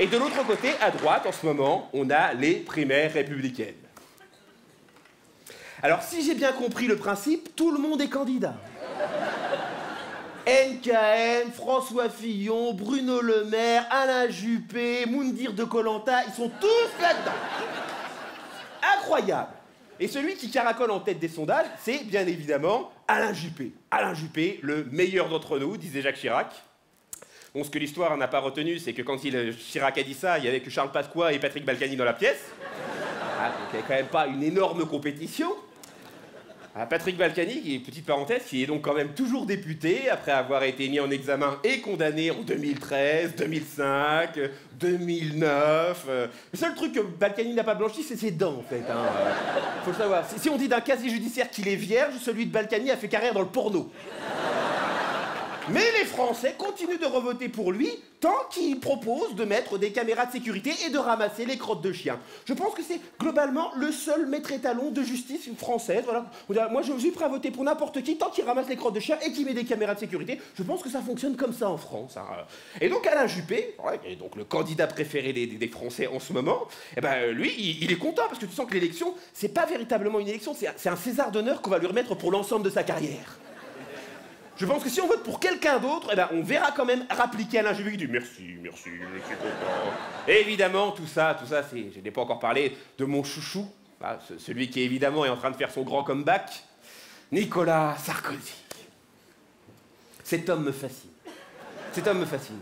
Et de l'autre côté, à droite, en ce moment, on a les primaires républicaines. Alors, si j'ai bien compris le principe, tout le monde est candidat. NKN, François Fillon, Bruno Le Maire, Alain Juppé, Moundir de Koh Lanta, ils sont tous là-dedans. Incroyable. Et celui qui caracole en tête des sondages, c'est bien évidemment Alain Juppé. Alain Juppé, le meilleur d'entre nous, disait Jacques Chirac. Bon, ce que l'histoire n'a pas retenu, c'est que quand Chirac a dit ça, il n'y avait que Charles Pasqua et Patrick Balkany dans la pièce. Ah, donc il n'y avait quand même pas une énorme compétition. Ah, Patrick Balkany, qui est, petite parenthèse, qui est donc quand même toujours député, après avoir été mis en examen et condamné en 2013, 2005, 2009. Le seul truc que Balkany n'a pas blanchi, c'est ses dents, en fait. Hein. Faut le savoir. Si on dit d'un casier judiciaire qu'il est vierge, celui de Balkany a fait carrière dans le porno. Mais les Français continuent de revoter pour lui tant qu'il propose de mettre des caméras de sécurité et de ramasser les crottes de chiens. Je pense que c'est globalement le seul maître étalon de justice française. Voilà. Moi, je suis prêt à voter pour n'importe qui tant qu'il ramasse les crottes de chiens et qu'il met des caméras de sécurité. Je pense que ça fonctionne comme ça en France. Hein. Et donc Alain Juppé, qui est donc le candidat préféré des Français en ce moment, eh ben, lui, il est content parce que tu sens que l'élection, c'est pas véritablement une élection, c'est un César d'honneur qu'on va lui remettre pour l'ensemble de sa carrière. Je pense que si on vote pour quelqu'un d'autre, eh ben, on verra quand même rappliquer Alain Juppé qui dit merci, je suis content. Et évidemment, tout ça, je n'ai pas encore parlé de mon chouchou, celui qui évidemment est en train de faire son grand comeback, Nicolas Sarkozy. Cet homme me fascine. Cet homme me fascine.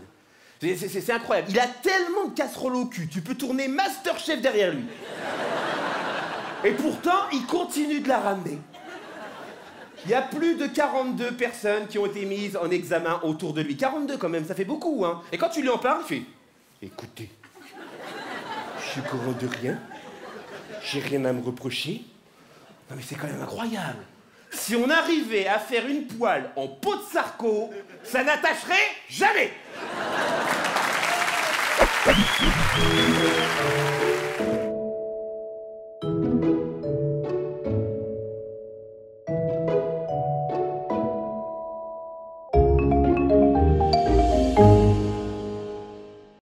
C'est incroyable. Il a tellement de casseroles au cul, tu peux tourner Masterchef derrière lui. Et pourtant, il continue de la ramener. Il y a plus de 42 personnes qui ont été mises en examen autour de lui. 42 quand même, ça fait beaucoup, hein. Et quand tu lui en parles, il fait « Écoutez, je suis au courant de rien, j'ai rien à me reprocher. Non mais c'est quand même incroyable. Si on arrivait à faire une poêle en peau de Sarko, ça n'attacherait jamais !»